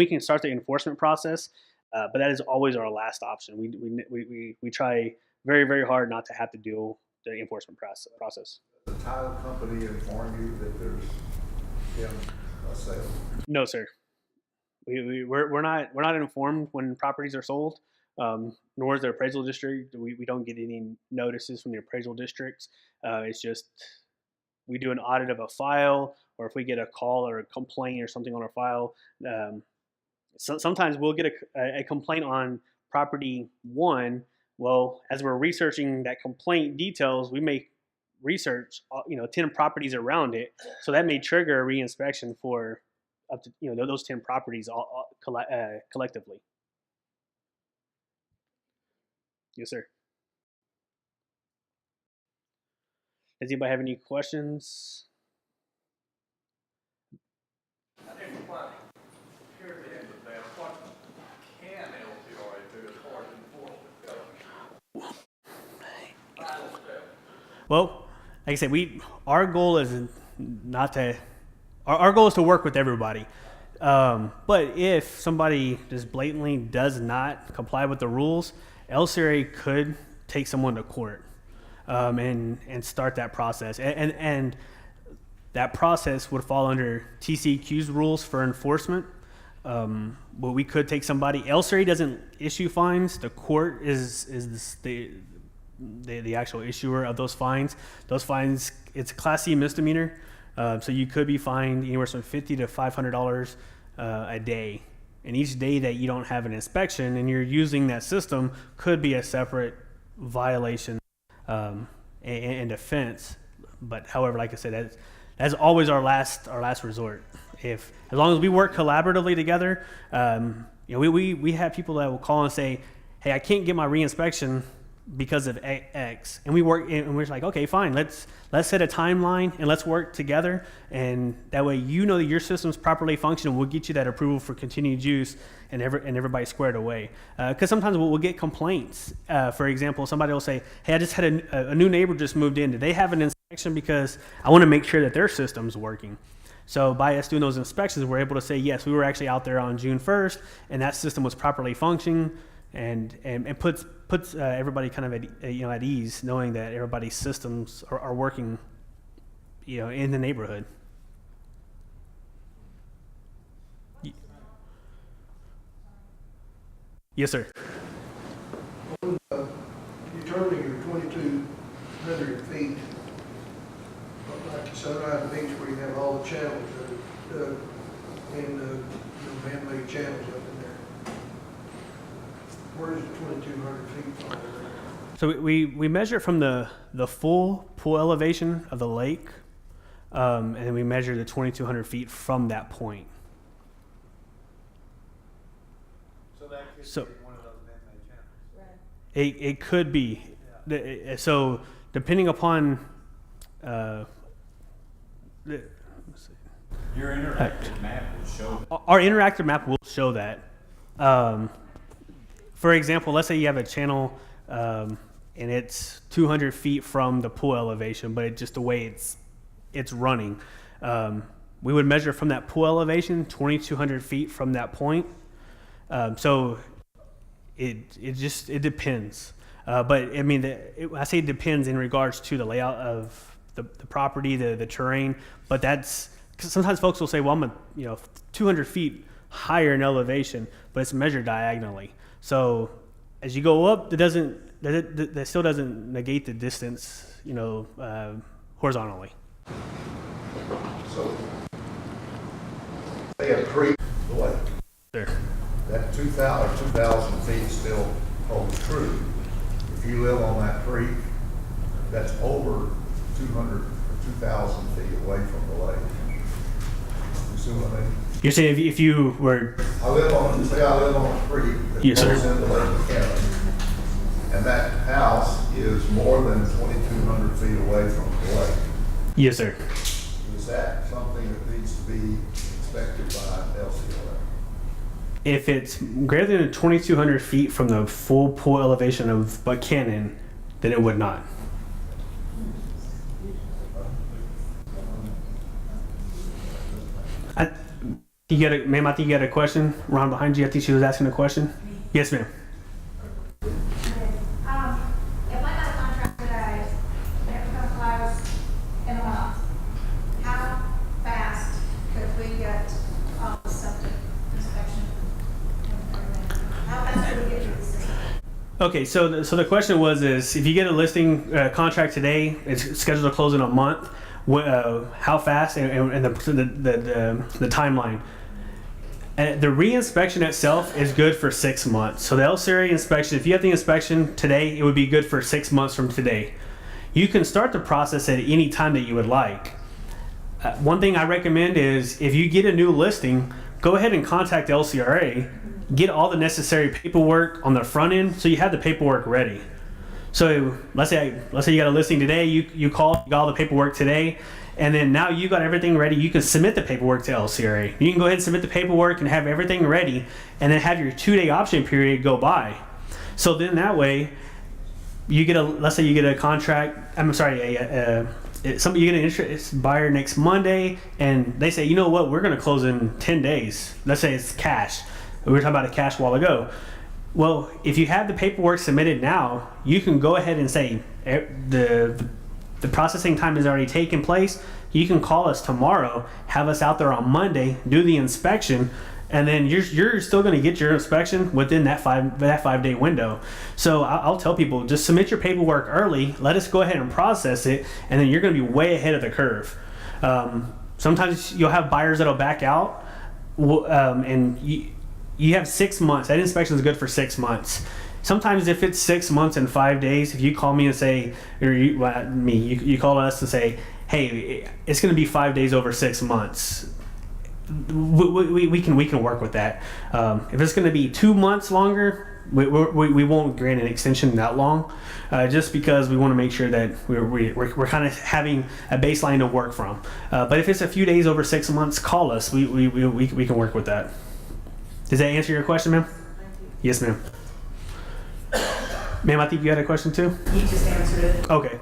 can start the enforcement process. But that is always our last option. We try very, very hard not to have to do the enforcement process. Does the title company inform you that there's a sale? No, sir. We're not informed when properties are sold, nor is the appraisal district. We don't get any notices from the appraisal districts. It's just we do an audit of a file, or if we get a call or a complaint or something on our file. Sometimes we'll get a complaint on property 1. Well, as we're researching that complaint details, we may research 10 properties around it, so that may trigger a reinspection for up to those 10 properties all collectively. Yes, sir. Does anybody have any questions? I didn't quite hear the end of that. What can LCRA do as far as enforcement? Well, like I said, our goal is not to. Our goal is to work with everybody. But if somebody just blatantly does not comply with the rules, LCRA could take someone to court and start that process. And that process would fall under TCQ's rules for enforcement. But we could take somebody. LCRA doesn't issue fines. The court is the actual issuer of those fines. Those fines, it's a Class C misdemeanor. So you could be fined anywhere from $50 to $500 a day. And each day that you don't have an inspection and you're using that system could be a separate violation and offense. But however, like I said, that's always our last resort. As long as we work collaboratively together, we have people that will call and say, "Hey, I can't get my reinspection because of X," and we're like, "Okay, fine. Let's set a timeline and let's work together, and that way that your system's properly functioning. We'll get you that approval for continued use, and everybody's squared away." Because sometimes we'll get complaints. For example, somebody will say, "Hey, I just had a new neighbor just moved in. Do they have an inspection? Because I want to make sure that their system's working." So by us doing those inspections, we're able to say, yes, we were actually out there on June 1st, and that system was properly functioning, and puts everybody kind of at ease, knowing that everybody's systems are working, in the neighborhood. Yes, sir. Determining your 2,200 feet, like the Sunrise Beach where you have all the channels that are dug and the man-made channels up in there. Where is the 2,200 feet from? So we measure from the full pool elevation of the lake, and then we measure the 2,200 feet from that point. So that could So- be one of those man-made channels. It could be. So depending upon Your interactive map will show that. our interactive map will show that. For example, let's say you have a channel and it's 200 feet from the pool elevation, but just the way it's running. We would measure from that pool elevation 2,200 feet from that point. So it depends. But I mean, I say it depends in regards to the layout of the property, the terrain. But that's, cause sometimes folks will say, well, I'm 200 feet higher in elevation, but it's measured diagonally. So as you go up, that still doesn't negate the distance, horizontally. So, they have creek the lake. There. That 2,000 feet still holds true. If you live on that creek, that's over 200 or 2,000 feet away from the lake. You see what I mean? You're saying if you were, I live on a creek that Yes, sir. goes into Lake McKinnon, and that house is more than 2,200 feet away from the lake. yes, sir. Is that something that needs to be inspected by LCRA? If it's greater than 2,200 feet from the full pool elevation of Buchanan, then it would not. Ma'am, I think you got a question. Ron behind you, I think she was asking a question. Yes, ma'am. If I got a contract today, and it was gonna close in a month, how fast could we get the septic inspection? How fast could we get to the system? Okay, so the question is if you get a listing contract today, it's scheduled to close in a month. How fast and the timeline. The reinspection itself is good for 6 months. So the LCRA inspection, if you have the inspection today, it would be good for 6 months from today. You can start the process at any time that you would like. One thing I recommend is if you get a new listing, go ahead and contact LCRA, get all the necessary paperwork on the front end so you have the paperwork ready. So let's say you got a listing today, you got all the paperwork today, and then now you got everything ready. You can submit the paperwork to LCRA. You can go ahead and submit the paperwork and have everything ready, and then have your 2-day option period go by. So then that way, you get let's say you get a contract. I'm sorry, you get an interest buyer next Monday, and they say, you know what, we're going to close in 10 days. Let's say it's cash. We were talking about a cash a while ago. Well, if you have the paperwork submitted now, you can go ahead and say the processing time has already taken place. You can call us tomorrow, have us out there on Monday, do the inspection, and then you're still going to get your inspection within that 5-day window. So I'll tell people, just submit your paperwork early. Let us go ahead and process it, and then you're going to be way ahead of the curve. Sometimes you'll have buyers that'll back out, and you have 6 months. That inspection is good for 6 months. Sometimes if it's 6 months and 5 days, if you call me and say, or you call us and say, hey, it's going to be 5 days over 6 months. We can work with that. If it's going to be 2 months longer, we won't grant an extension that long, just because we want to make sure that we're kind of having a baseline to work from. But if it's a few days over 6 months, call us. We can work with that. Does that answer your question, ma'am? Yes, ma'am. Ma'am, I think you had a question too? You just answered it. Okay.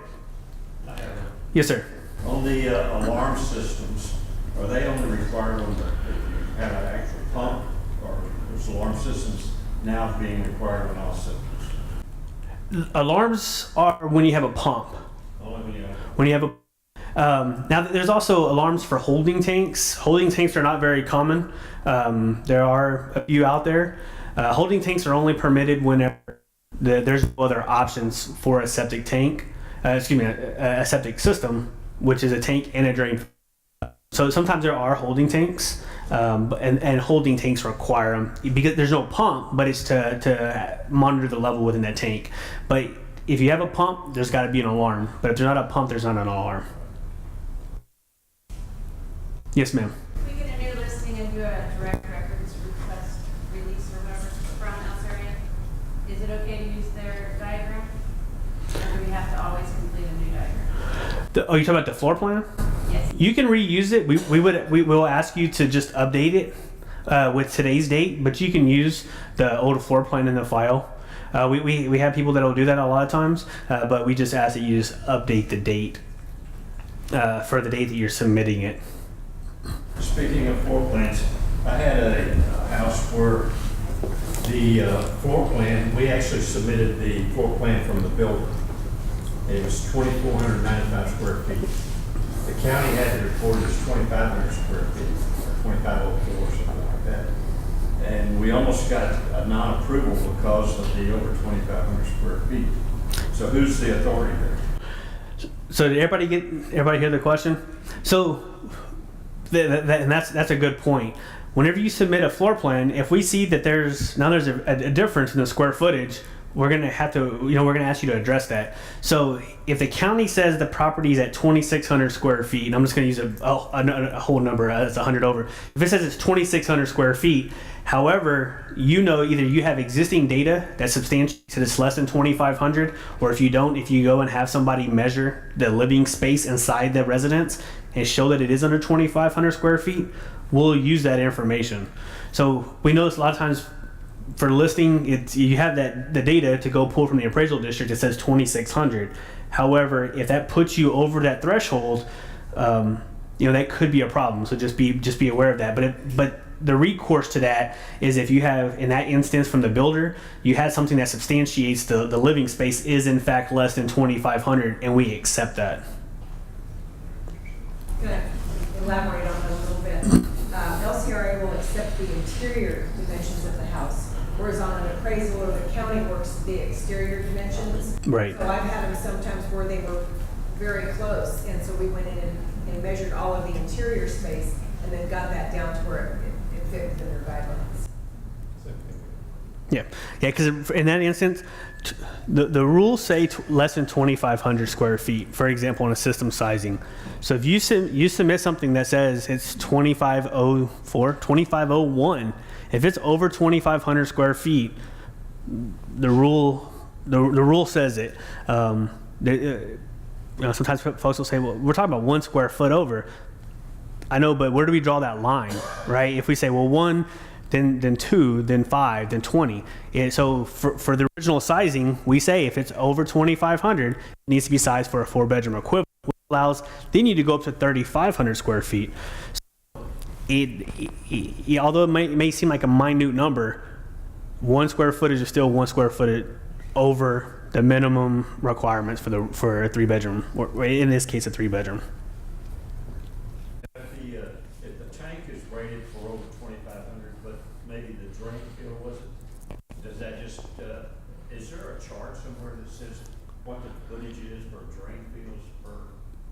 Yes, sir. On the alarm systems, are they only required when if you have an actual pump, or is alarm systems now being required on all systems? Alarms are when you have a pump. Only when you have. When you have a now there's also alarms for holding tanks. Holding tanks are not very common. There are a few out there. Holding tanks are only permitted whenever there's no other options for a septic tank. A septic system, which is a tank and a drain. So sometimes there are holding tanks, and holding tanks require them because there's no pump, but it's to monitor the level within that tank. But if you have a pump, there's got to be an alarm. But if there's not a pump, there's not an alarm. Yes, ma'am. We get a new listing and do a direct records request release or whatever from LCRA. Is it okay to use their diagram? Or do we have to always complete a new diagram? Oh, you talking about the floor plan? Yes. You can reuse it. We will ask you to just update it with today's date, but you can use the old floor plan in the file. We have people that will do that a lot of times, but we just ask that you just update the date for the date that you're submitting it. Speaking of floor plans, I had a house where the floor plan, we actually submitted the floor plan from the builder. It was 2,495 square feet. The county had it recorded as 2,500 square feet, or 2,504, something like that. And we almost got a non-approval because of the over 2,500 square feet. So who's the authority there? So did everybody hear the question? So and that's a good point. Whenever you submit a floor plan, if we see that there's a difference in the square footage, we're gonna have to, we're gonna ask you to address that. So if the county says the property is at 2,600 square feet, and I'm just gonna use a whole number, it's 100 over. If it says it's 2,600 square feet, however, either you have existing data that substantiates that it's less than 2,500, or if you don't, if you go and have somebody measure the living space inside the residence and show that it is under 2,500 square feet, we'll use that information. So we notice a lot of times for listing, you have the data to go pull from the appraisal district that says 2,600. However, if that puts you over that threshold, that could be a problem. So just be aware of that. But the recourse to that is if you have, in that instance from the builder, you had something that substantiates the living space is in fact less than 2,500, and we accept that. Going to elaborate on that a little bit. LCRA will accept the interior dimensions of the house, whereas on an appraisal or the county works the exterior dimensions. Right. So I've had them sometimes where they were very close, and so we went in and measured all of the interior space and then got that down to where it fit within their guidelines. Yeah, because in that instance, the rules say less than 2,500 square feet, for example, in a system sizing. So if you submit something that says it's 2,504, 2,501, if it's over 2,500 square feet, the rule says it. Sometimes folks will say, well, we're talking about 1 square foot over. I know, but where do we draw that line, right? If we say, well, then 2, then 5, then 20. So for the original sizing, we say if it's over 2,500, it needs to be sized for a 4-bedroom equivalent, which allows, they need to go up to 3,500 square feet. So although it may seem like a minute number, 1 square footage is still 1 square footage over the minimum requirements for a 3-bedroom, or in this case, a 3-bedroom. If the tank is rated for over 2,500, but maybe the drain field wasn't, does that just, is there a chart somewhere that says what the footage is for drain fields per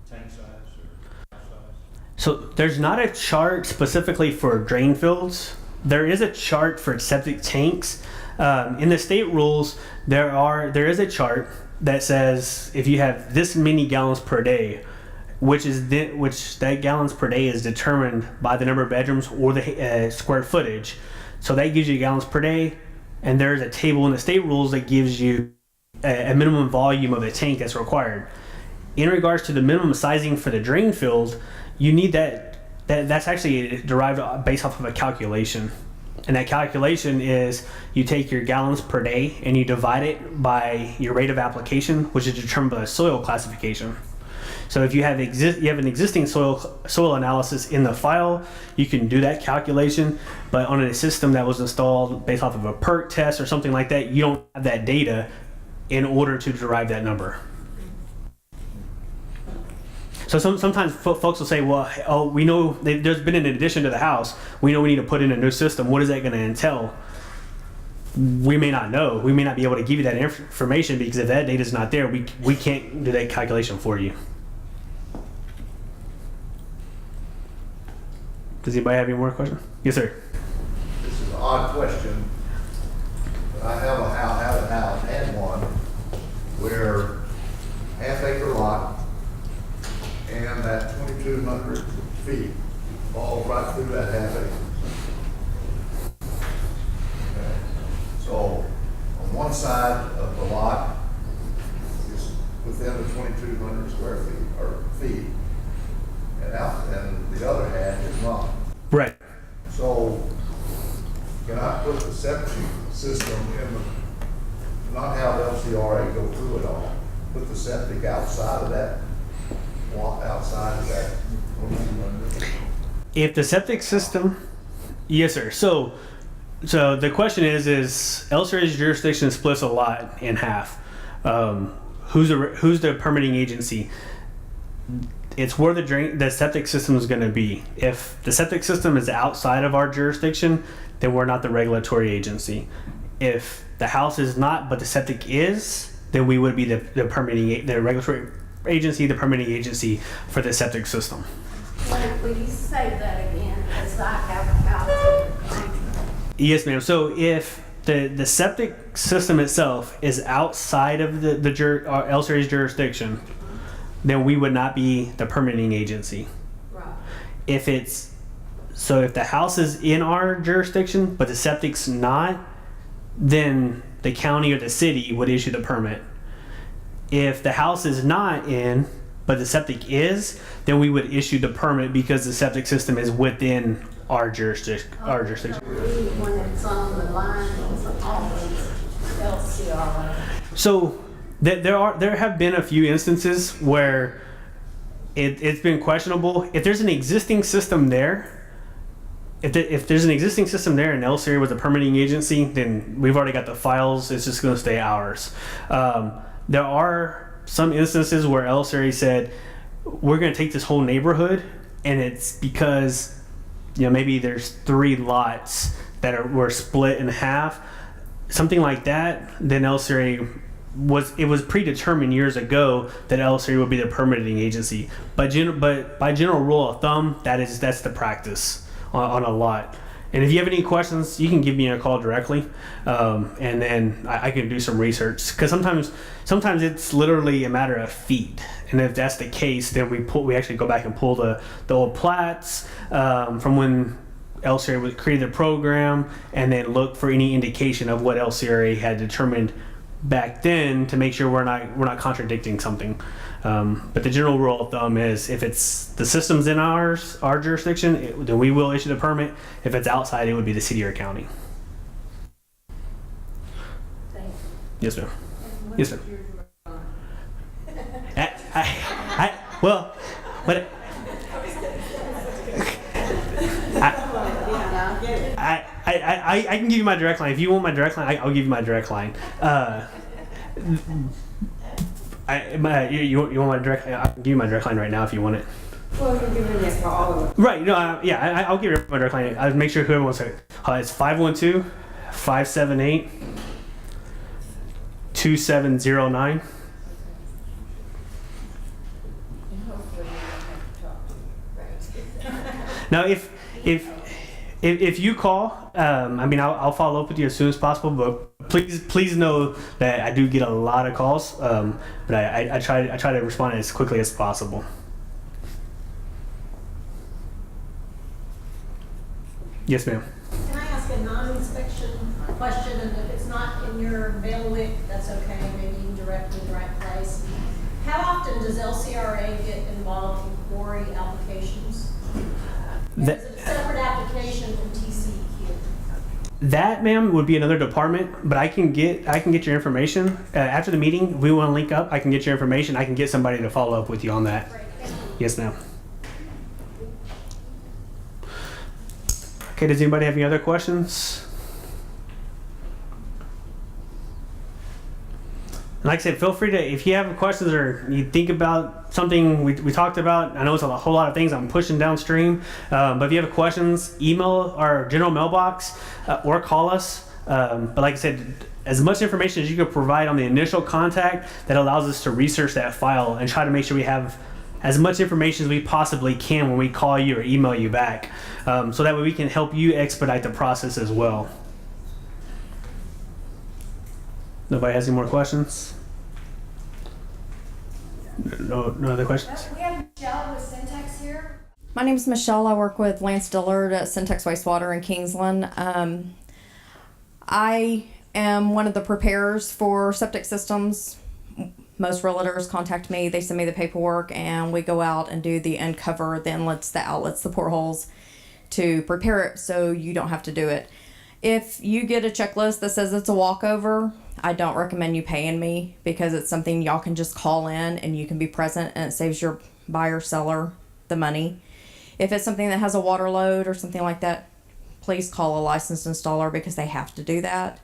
tank size or house size? So there's not a chart specifically for drain fields. There is a chart for septic tanks. In the state rules, there is a chart that says if you have this many gallons per day, which that gallons per day is determined by the number of bedrooms or the square footage. So that gives you gallons per day, and there's a table in the state rules that gives you a minimum volume of the tank that's required. In regards to the minimum sizing for the drain field, you need that's actually derived based off of a calculation. And that calculation is you take your gallons per day and you divide it by your rate of application, which is determined by soil classification. So if you have an existing soil analysis in the file, you can do that calculation. But on a system that was installed based off of a PERC test or something like that, you don't have that data in order to derive that number. So sometimes folks will say, well, oh, we know there's been an addition to the house. We know we need to put in a new system. What is that going to entail? We may not know. We may not be able to give you that information because if that data is not there, we can't do that calculation for you. Does anybody have any more questions? Yes, sir. This is an odd question, but I had one where half-acre lot and that 2,200 feet falls right through that half acre. Okay. So on one side of the lot is within the 2,200 square feet, and the other half is not. Right. So can I put the septic system in not have LCRA go through it all, put the septic outside of that? If the septic system, yes, sir. So the question is LCRA's jurisdiction splits a lot in half. Who's the permitting agency? It's where the septic system is going to be. If the septic system is outside of our jurisdiction, then we're not the regulatory agency. If the house is not, but the septic is, then we would be the regulatory agency, the permitting agency for the septic system. Will you say that again? Because I have a house. Yes, ma'am. So if the septic system itself is outside of the LCRA's jurisdiction, then we would not be the permitting agency. Right. If the house is in our jurisdiction, but the septic's not, then the county or the city would issue the permit. If the house is not in, but the septic is, then we would issue the permit because the septic system is within our jurisdiction. When it's on the line, it's always LCRA. So there have been a few instances where it's been questionable. If there's an existing system there, if there's an existing system there and LCRA was a permitting agency, then we've already got the files. It's just going to stay ours. There are some instances where LCRA said, we're going to take this whole neighborhood, and it's because maybe there's 3 lots that were split in half, something like that. Then LCRA was predetermined years ago that LCRA would be the permitting agency. But by general rule of thumb, that's the practice on a lot. And if you have any questions, you can give me a call directly, and then I can do some research. Because sometimes it's literally a matter of feet. And if that's the case, then we actually go back and pull the old plats from when LCRA created the program, and then look for any indication of what LCRA had determined back then to make sure we're not contradicting something. But the general rule of thumb is if it's the system's in our jurisdiction, then we will issue the permit. If it's outside, it would be the city or county. Yes, ma'am. Yes, ma'am. Well, but I can give you my direct line. If you want my direct line, I'll give you my direct line. You want my direct line? I can give you my direct line right now if you want it. Well, you're giving this for all of them. Right. No. I'll give you my direct line. I'll make sure whoever wants it. It's 512-578-2709. Now, if you call, I'll follow up with you as soon as possible. But please know that I do get a lot of calls. But I try to respond as quickly as possible. Yes, ma'am. Can I ask a non-inspection question, and if it's not in your bailiwick, that's okay, maybe you can direct me in the right place. How often does LCRA get involved in quarry applications? Is it a separate application from TCEQ? That, ma'am, would be another department, but I can get your information after the meeting. If we want to link up, I can get your information. I can get somebody to follow up with you on that. Great, thank you. Yes, ma'am. Okay, does anybody have any other questions? And like I said, feel free to, if you have questions or you think about something we talked about, I know it's a whole lot of things I'm pushing downstream, but if you have questions, email our general mailbox or call us. But like I said, as much information as you could provide on the initial contact, that allows us to research that file and try to make sure we have as much information as we possibly can when we call you or email you back, so that way we can help you expedite the process as well. Nobody has any more questions? No other questions? We have Michelle with Syntax here. My name is Michelle. I work with Lance Dillard at Syntax Wastewater in Kingsland. I am one of the preparers for septic systems. Most realtors contact me, they send me the paperwork, and we go out and do the uncover, the inlets, the outlets, the portholes to prepare it so you don't have to do it. If you get a checklist that says it's a walkover, I don't recommend you paying me, because it's something y'all can just call in and you can be present, and it saves your buyer seller the money. If it's something that has a water load or something like that, please call a licensed installer, because they have to do that.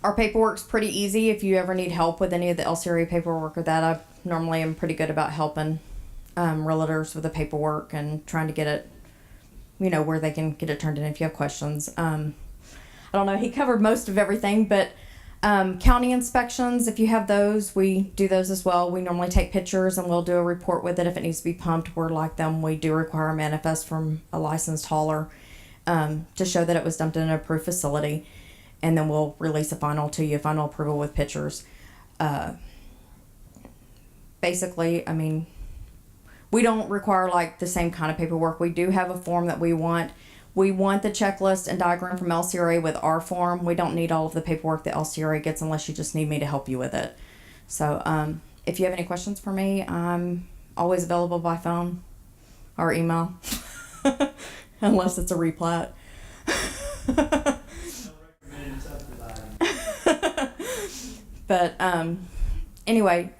Our paperwork's pretty easy. If you ever need help with any of the LCRA paperwork or that, I normally am pretty good about helping realtors with the paperwork and trying to get it, where they can get it turned in if you have questions. I don't know, he covered most of everything, but county inspections, if you have those, we do those as well. We normally take pictures and we'll do a report with it. If it needs to be pumped, we're like them. We do require a manifest from a licensed hauler to show that it was dumped in an approved facility. And then we'll release a final approval with pictures. Basically, we don't require like the same kind of paperwork. We do have a form that we want. We want the checklist and diagram from LCRA with our form. We don't need all of the paperwork that LCRA gets unless you just need me to help you with it. So if you have any questions for me, I'm always available by phone or email, unless it's a replat. But anyway,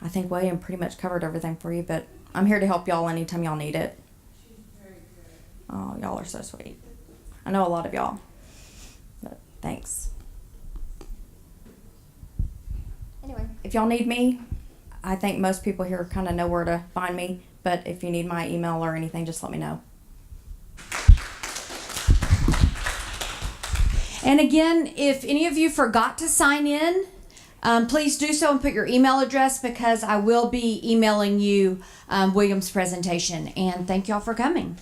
I think William pretty much covered everything for you, but I'm here to help y'all anytime y'all need it. Oh, y'all are so sweet. I know a lot of y'all, but thanks. Anyway, if y'all need me, I think most people here kind of know where to find me, but if you need my email or anything, just let me know. And again, if any of you forgot to sign in, please do so and put your email address, because I will be emailing you William's presentation. And thank y'all for coming.